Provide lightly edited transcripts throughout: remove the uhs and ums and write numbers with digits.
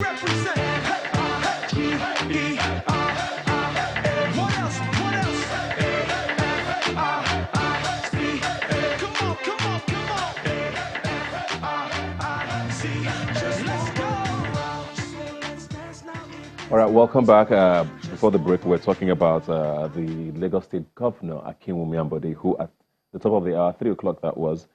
All right, welcome back. Before the break, we were talking about the Lagos State Governor, Akinwumi Ambode, who at the top of the hour, 3 o'clock that was,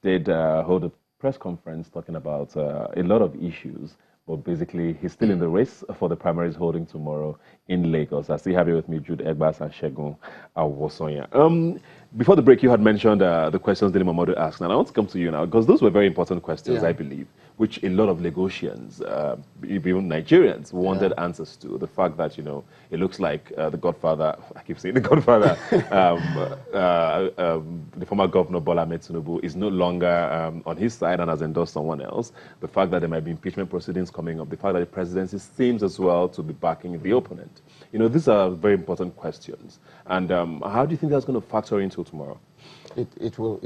did hold a press conference talking about a lot of issues. But basically, he's still in the race for the primaries holding tomorrow in Lagos. I still have here with me Jude Egbas and Segun Awosonya. Before the break, you had mentioned the questions Dele Momodu asked, and I want to come to you now, because those were very important questions, I believe, which a lot of Lagosians, even Nigerians, wanted answers to. The fact that, you know, it looks like the Godfather, I keep saying the Godfather, the former governor, Bola Ahmed Tinubu, is no longer on his side and has endorsed someone else. The fact that there might be impeachment proceedings coming up, the fact that the presidency seems as well to be backing the opponent. You know, these are very important questions. And how do you think that's going to factor into tomorrow? It will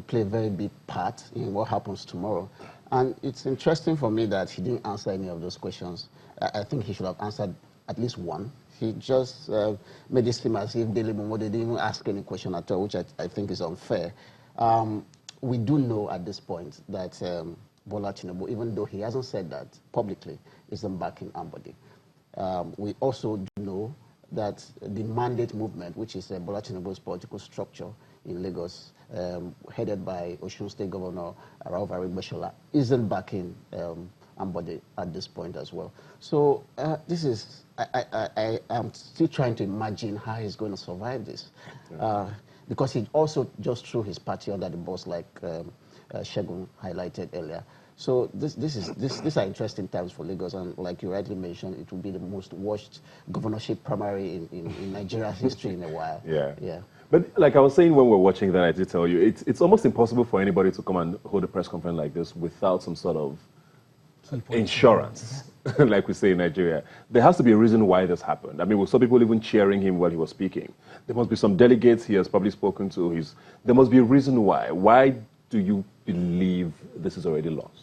play a very big part in what happens tomorrow. And it's interesting for me that he didn't answer any of those questions. I think he should have answered at least one. He just made it seem as if Dele Momodu didn't even ask any question at all, which I think is unfair. We do know at this point that Bola Tinubu, even though he hasn't said that publicly, isn't backing Ambode. We also do know that the mandate movement, which is Bola Tinubu's political structure in Lagos, headed by Osun State Governor Rauf Aregbesola, isn't backing Ambode at this point as well. So this is, I am still trying to imagine how he's going to survive this. Because he also just threw his party under the bus, like Segun highlighted earlier. So these are interesting times for Lagos, and like you rightly mentioned, it will be the most watched governorship primary in Nigeria's history in a while. Yeah. But like I was saying when we were watching that, I did tell you, it's almost impossible for anybody to come and hold a press conference like this without some sort of insurance, like we say in Nigeria. There has to be a reason why this happened. I mean, we saw people even cheering him while he was speaking. There must be some delegates he has probably spoken to. There must be a reason why. Why do you believe this is already lost?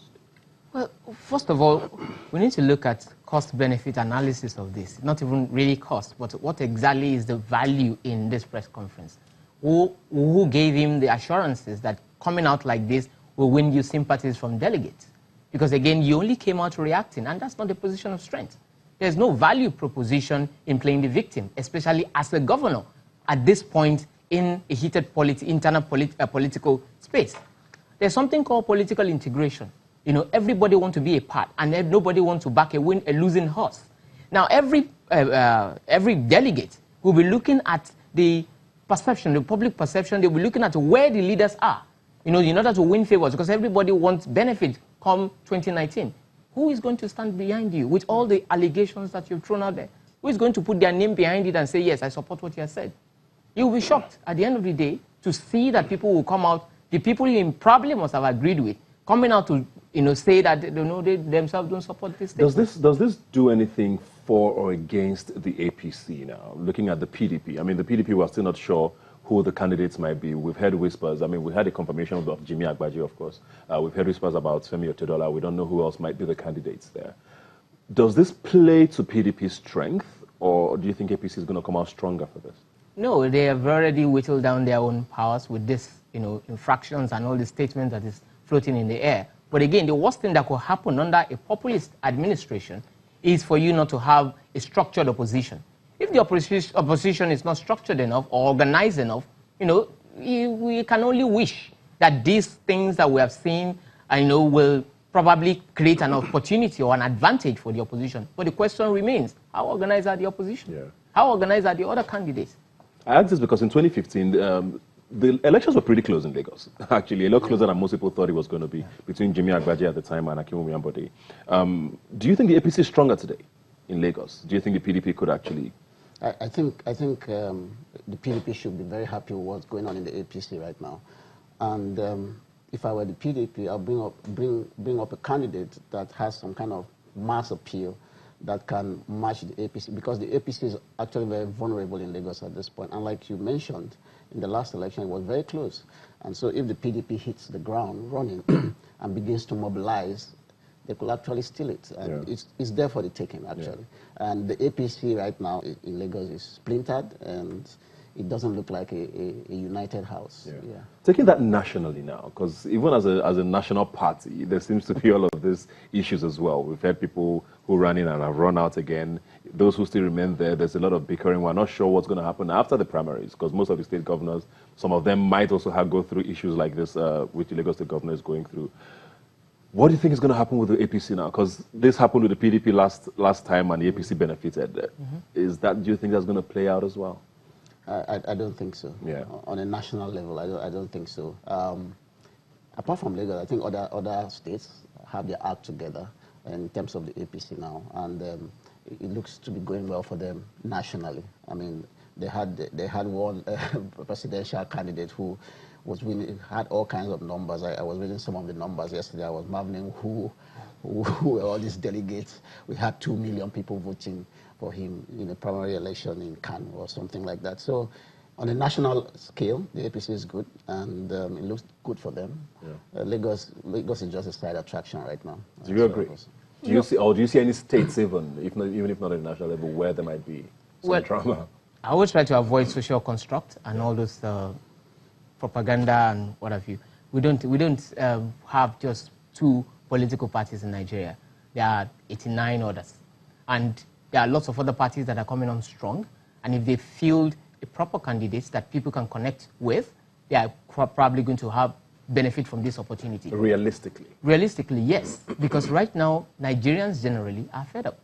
Well, first of all, we need to look at cost-benefit analysis of this. Not even really cost, but what exactly is the value in this press conference? Who gave him the assurances that coming out like this will win you sympathies from delegates? Because again, you only came out reacting, and that's not the position of strength. There's no value proposition in playing the victim, especially as a governor at this point in a heated internal political space. There's something called political integration. You know, everybody wants to be a part, and nobody wants to back a losing horse. Now, every delegate will be looking at the perception, the public perception. They'll be looking at where the leaders are, you know, in order to win favors, because everybody wants benefit come 2019. Who is going to stand behind you with all the allegations that you've thrown out there? Who is going to put their name behind it and say, yes, I support what you have said? You'll be shocked at the end of the day to see that people will come out, the people you probably must have agreed with, coming out to, you know, say that they themselves don't support this thing. Does this do anything for or against the APC now? Looking at the PDP, I mean, the PDP, we're still not sure who the candidates might be. We've heard whispers. I mean, we had a confirmation of Jimmy Agbaji, of course. We've heard whispers about Femi Otedola. We don't know who else might be the candidates there. Does this play to PDP's strength, or do you think APC is going to come out stronger for this? No, they have already whittled down their own powers with this, you know, infractions and all the statements that is floating in the air. But again, the worst thing that could happen under a populist administration is for you not to have a structured opposition. If the opposition is not structured enough or organized enough, you know, we can only wish that these things that we have seen, you know, will probably create an opportunity or an advantage for the opposition. But the question remains, how organized are the opposition? Yeah. How organized are the other candidates? I ask this because in 2015, the elections were pretty close in Lagos. Actually, a lot closer than most people thought it was going to be, between Jimmy Agbaji at the time and Akinwumi Ambode. Do you think the APC is stronger today in Lagos? Do you think the PDP could actually... I think the PDP should be very happy with what's going on in the APC right now. And if I were the PDP, I'll bring up a candidate that has some kind of mass appeal that can match the APC, because the APC is actually very vulnerable in Lagos at this point. And like you mentioned, in the last election, it was very close. And so if the PDP hits the ground running and begins to mobilize they could actually steal it. And it's there for the taking, actually. And the APC right now in Lagos is splintered, and it doesn't look like a united house. Taking that nationally now, because even as a national party, there seems to be all of these issues as well. We've had people who ran in and have run out again. Those who still remain there, there's a lot of bickering. We're not sure what's going to happen after the primaries, because most of the state governors, some of them might also go through issues like this, which the Lagos state governor is going through. What do you think is going to happen with the APC now? Because this happened with the PDP last time, and the APC benefited. Do you think that's going to play out as well? I don't think so. On a national level, I don't think so. Apart from Lagos, I think other states have their act together in terms of the APC now, and it looks to be going well for them nationally. I mean, they had one presidential candidate who was winning, had all kinds of numbers. I was reading some of the numbers yesterday. I was marveling who were all these delegates. We had 2 million people voting for him in a primary election in Kano or something like that. So on a national scale, the APC is good, and it looks good for them. Lagos is just a side attraction right now. Do you agree? Do you see any states, even if not at a national level, where there might be some drama? I always try to avoid social construct and all those propaganda and what have you. We don't have just 2 political parties in Nigeria. There are 89 others, and there are lots of other parties that are coming on strong. And if they field a proper candidate that people can connect with, they are probably going to have benefit from this opportunity. Realistically? Realistically, yes. Because right now, Nigerians generally are fed up,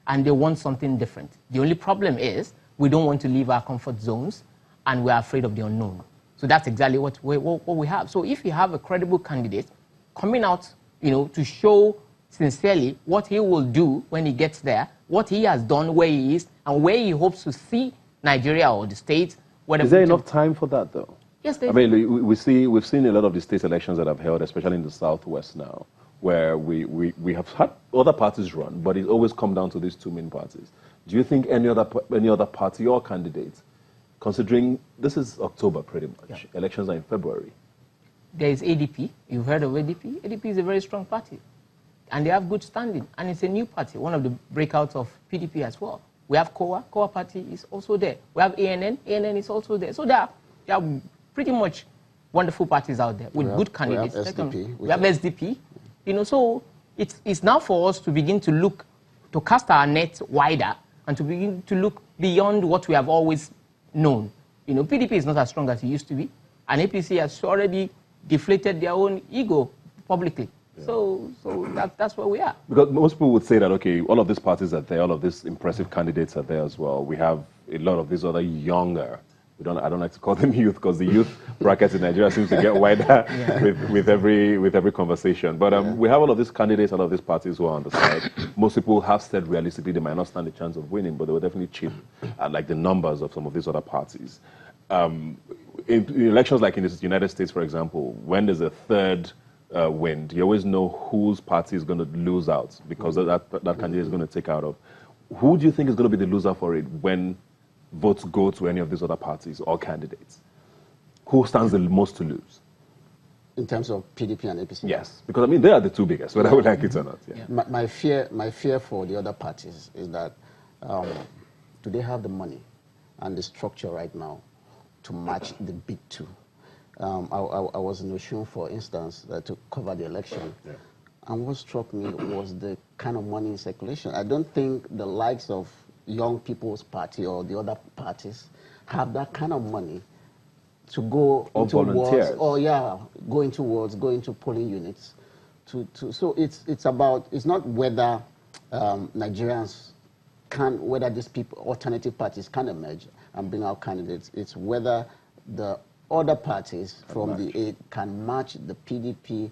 and they want something different. The only problem is we don't want to leave our comfort zones, and we're afraid of the unknown. So that's exactly what we have. So if you have a credible candidate coming out, to show sincerely what he will do when he gets there, what he has done where he is, and where he hopes to see Nigeria or the state. Is there enough time for that, though? Yes, I mean, we've seen a lot of the state elections that have held, especially in the Southwest now, where we have had other parties run, but it's always come down to these 2 main parties. Do you think any other party or candidate, considering this is October pretty much, elections are in February? There is ADP. You've heard of ADP? ADP is a very strong party, and they have good standing, and it's a new party, one of the breakouts of PDP as well. We have COA party is also there. We have ANN is also there. So there are pretty much wonderful parties out there with good candidates. We have SDP. So it's now for us to begin to look, to cast our net wider and to begin to look beyond what we have always known. PDP is not as strong as it used to be, and APC has already deflated their own ego publicly. So that's where we are. Because most people would say that, okay, all of these parties are there, all of these impressive candidates are there as well. We have a lot of these other younger, I don't like to call them youth, because the youth bracket in Nigeria seems to get wider with every conversation. But we have all of these candidates, all of these parties who are on the side. Most people have said realistically they might not stand a chance of winning, but they will definitely chip at like the numbers of some of these other parties. In elections like in the United States, for example, when there's a third wind, you always know whose party is going to lose out, because that candidate is going to take out of. Who do you think is going to be the loser for it when votes go to any of these other parties or candidates? Who stands the most to lose? In terms of PDP and APC? Yes, because I mean they are the 2 biggest, whether we like it or not. My fear for the other parties is that do they have the money and the structure right now to match the big 2? I was in Oshun, for instance, to cover the election. And what struck me was the kind of money in circulation. I don't think the likes of Young People's Party or the other parties have that kind of money to go into wards, go into polling units. So it's not whether Nigerians whether these people, alternative parties, can emerge and bring out candidates. It's whether the other parties from the 8 can match the PDP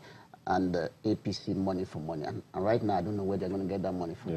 and the APC money for money. And right now, I don't know where they're going to get that money from.